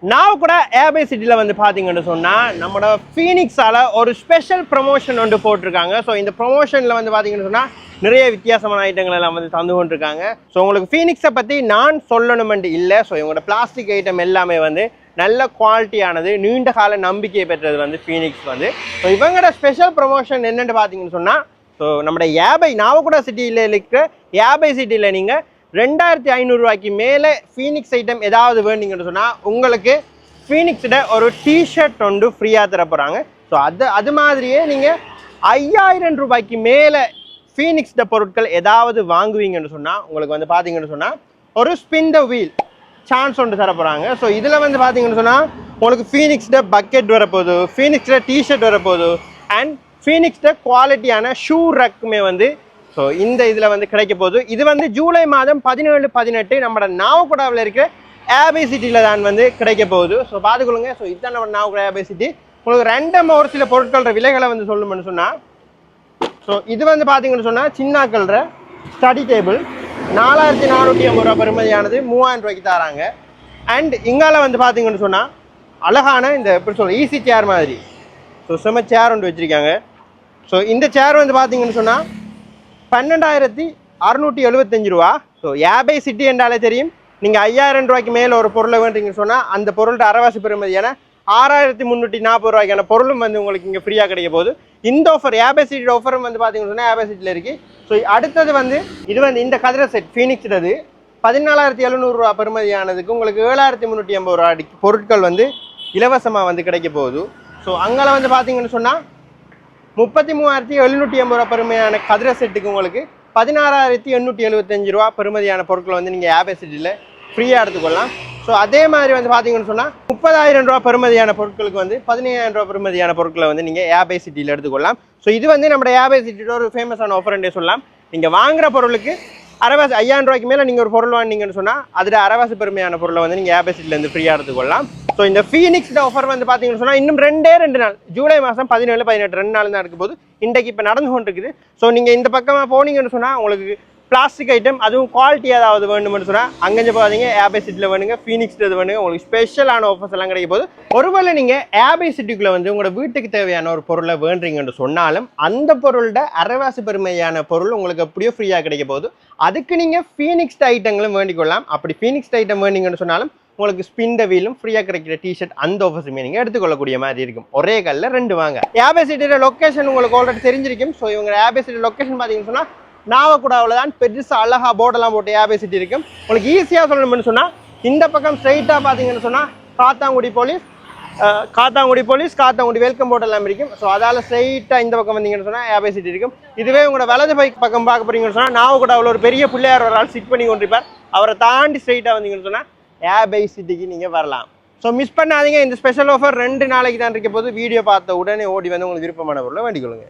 நான் கூட ஏர்பை சிட்டியில் வந்து பார்த்தீங்கன்னு சொன்னால் நம்மளோட ஃபீனிக்ஸால் ஒரு ஸ்பெஷல் ப்ரொமோஷன் ஒன்று போட்டிருக்காங்க. ஸோ இந்த ப்ரொமோஷனில் வந்து பார்த்தீங்கன்னு சொன்னால் நிறைய வித்தியாசமான ஐட்டங்கள் எல்லாம் வந்து தந்து கொண்டிருக்காங்க. ஸோ உங்களுக்கு ஃபீனிக்ஸை பற்றி நான் சொல்லணுமென்று இல்லை. ஸோ இவங்களோட பிளாஸ்டிக் ஐட்டம் எல்லாமே வந்து நல்ல குவாலிட்டியானது, நீண்ட கால நம்பிக்கை பெற்றது வந்து ஃபீனிக்ஸ் வந்து. ஸோ இவங்களோட ஸ்பெஷல் ப்ரொமோஷன் என்னென்னு பார்த்தீங்கன்னு சொன்னால், ஸோ நம்மளோட ஏர்பை நாவக்குடா சிட்டியில் இருக்கிற ஏர்பை சிட்டியில் நீங்கள் 2500 ரூபாய்க்கு மேலே ஃபீனிக்ஸ் ஐட்டம் ஏதாவது வேணுங்கன்னு சொன்னால் உங்களுக்கு ஃபீனிக்ஸில் ஒரு டிஷர்ட் ஒன்று ஃப்ரீயாக தர போகிறாங்க. ஸோ அது மாதிரியே நீங்கள் 5000 ரூபாய்க்கு மேலே ஃபீனிக்ஸில் பொருட்கள் ஏதாவது வாங்குவீங்கன்னு சொன்னால் உங்களுக்கு வந்து பார்த்தீங்கன்னு சொன்னால் ஒரு ஸ்பின் த வீல் சான்ஸ் ஒன்று தர போகிறாங்க. ஸோ இதில் வந்து பார்த்தீங்கன்னு சொன்னால் உங்களுக்கு ஃபீனிக்ஸில் பக்கெட் வரப்போகுது, ஃபீனிக்ஸில் டிஷர்ட் வரப்போகுது, அண்ட் ஃபீனிக்ஸில் குவாலிட்டியான ஷூ ரக்குமே வந்து ஸோ இந்த இதில் வந்து கிடைக்க போகுது. இது வந்து ஜூலை மாதம் 17, 18 நம்மளோட நாவக்குடாவில் இருக்கிற ஏர்பை சிட்டியில் தான் வந்து கிடைக்க போகுது. ஸோ பார்த்துக்கொள்ளுங்க. ஸோ இதுதான் நம்ம நாவக்குடா ஏர்பை சிட்டி. உங்களுக்கு ரெண்டமாக ஒரு சில பொருட்களோட விலைகளை வந்து சொல்லணும்னு சொன்னால், ஸோ இது வந்து பார்த்தீங்கன்னு சொன்னால் சின்னாக்கள்ற ஸ்டடி டேபிள் 4450 ரூபா பெறுமதியானது 3000 ரூபாய்க்கு தராங்க. அண்ட் இங்கால வந்து பார்த்தீங்கன்னு சொன்னால் அழகான இந்த எப்படி சொல்ல ஈஸி சேர் மாதிரி ஸோ செம்ம சேர் ஒன்று வச்சுருக்காங்க. ஸோ இந்த சேர் வந்து பார்த்தீங்கன்னு சொன்னால் 12675 ரூபா. ஸோ ஏர்பை சிட்டி என்றாலே தெரியும். நீங்கள் 5000 ரூபாய்க்கு மேலே ஒரு பொருளை வேண்டீங்கன்னு சொன்னால் அந்த பொருள்கிட்ட அரைவாசி பெறுமதியான 6340 ரூபாய்க்கான பொருளும் வந்து உங்களுக்கு இங்கே ஃப்ரீயாக கிடைக்க போகுது. இந்த ஆஃபர் ஏர்பை சிட்டியோட ஆஃபரும் வந்து பார்த்தீங்கன்னு சொன்னால் ஏர்பை சிட்டியில் இருக்குது. ஸோ அடுத்தது வந்து இது வந்து இந்த கதிரை செட் ஃபீனிக்ஸ்றது 14700 ரூபா பெறுமதியானதுக்கு உங்களுக்கு 7350 ரூபா பொருட்கள் வந்து இலவசமாக வந்து கிடைக்க போகுது. ஸோ அங்கே வந்து பார்த்தீங்கன்னு சொன்னால் 33750 ரூபா பெருமையான கதிரை செட்டுக்கு உங்களுக்கு 16875 ரூபா பெருமதியான பொருட்களை வந்து நீங்கள் ஏர்பை சிட்டியில் ஃப்ரீயாக எடுத்துக்கொள்ளலாம். ஸோ அதே மாதிரி வந்து பார்த்தீங்கன்னு சொன்னால் 30000 ரூபா பெருமதியான பொருட்களுக்கு வந்து 15000 ரூபா பெருமதியான பொருட்களை வந்து நீங்கள் ஏர்பை சிட்டியில் எடுத்துக்கொள்ளலாம். ஸோ இது வந்து நம்ம ஏர்பை சிட்டியோட ஒரு ஃபேமஸான ஆஃபர்ன்றே சொல்லலாம். நீங்கள் வாங்குற பொருளுக்கு அரைவாசி 5000 ரூபாய்க்கு மேலே நீங்கள் ஒரு பொருள் வாங்கினீங்கன்னு சொன்னால் அதில் அரைவாசி பெருமையான பொருளை வந்து நீங்கள் ஏர்பை சிட்டிலேருந்து ஃப்ரீயாக எடுத்துக்கொள்ளலாம். ஸோ இந்த ஃபீனிக்ஸ் ஆஃபர் வந்து பார்த்தீங்கன்னு சொன்னால் இன்னும் 2 நாள் ஜூலை மாதம் 17, 18 2 நாள் தான் இருக்கும் போது இன்றைக்கு இப்போ நடந்து கொண்டு இருக்குது. ஸோ நீங்கள் இந்த பக்கமாக போனீங்கன்னு சொன்னால் உங்களுக்கு பிளாஸ்டிக் ஐட்டம் அதுவும் குவாலிட்டி ஏதாவது வேணும்னு சொன்னால் அங்கே போகாதீங்க, ஏர்பை சிட்டியில் வேணுங்க, ஃபீனிக்ஸில் வேணுங்க. உங்களுக்கு ஸ்பெஷலான ஆஃபர்ஸ் எல்லாம் கிடைக்க போது. ஒருவேளை நீங்கள் ஏர்பை சிட்டிக்குள்ளே வந்து உங்களோட வீட்டுக்கு தேவையான ஒரு பொருளை வேண்டுறீங்கன்னு சொன்னாலும் அந்த பொருளோட அரைவாசி பெருமையான பொருள் உங்களுக்கு எப்படியோ ஃப்ரீயாக கிடைக்க போகுது. அதுக்கு நீங்கள் ஃபீனிக்ஸ் ஐட்டங்களும் வேண்டிக்கொள்ளலாம். அப்படி ஃபீனிக்ஸ் ஐட்டம் வேண்டிங்கன்னு சொன்னாலும் உங்களுக்கு ஸ்பின் த வீலும் ஃப்ரீயாக கிடைக்கிற டிஷர்ட் அந்த ஆஃபர்ஸுமே நீங்கள் எடுத்துக்கொள்ளக்கூடிய மாதிரி இருக்கும். ஒரே கல்லில் 2 வாங்க. ஏர்பை சிட்டியோட லொக்கேஷன் உங்களுக்கு ஆல்ரெடி தெரிஞ்சிருக்கும். ஸோ இவங்க ஏர்பை சிட்டி லொக்கேஷன் பார்த்தீங்கன்னு சொன்னால் நாவக்குடாவில் தான் பெருசாக அழகாக போர்டெல்லாம் போட்டு ஏர்பை சிட்டி இருக்கும். உங்களுக்கு ஈஸியாக சொல்லணும்னு சொன்னால் இந்த பக்கம் ஸ்ட்ரைட்டாக பார்த்தீங்கன்னு சொன்னால் Kattankudy police, Kattankudy welcome board எல்லாம் இருக்கும். ஸோ அதால் ஸ்ட்ரைட்டாக இந்த பக்கம் வந்தீங்கன்னு சொன்னால் ஏர்பை சிட்டி இருக்கும். இதுவே உங்களோட வலது பக்கம் பார்க்க போறீங்கன்னு சொன்னால் நாவக்குடாவில் ஒரு பெரிய பிள்ளையார் ஒரு ஆள் சிட் பண்ணி கொண்டிருப்பார். அவரை தாண்டி ஸ்ட்ரைட்டாக வந்தீங்கன்னு சொன்னால் ஏர்பை சிட்டிக்கு நீங்கள் வரலாம். ஸோ மிஸ் பண்ணாதீங்க. இந்த ஸ்பெஷல் ஆஃபர் 2 நாளைக்கு தான் இருக்க போது. வீடியோ பார்த்த உடனே ஓடி வந்து உங்களுக்கு விருப்பமான பொருளை வேண்டிக்கொள்ளுங்க.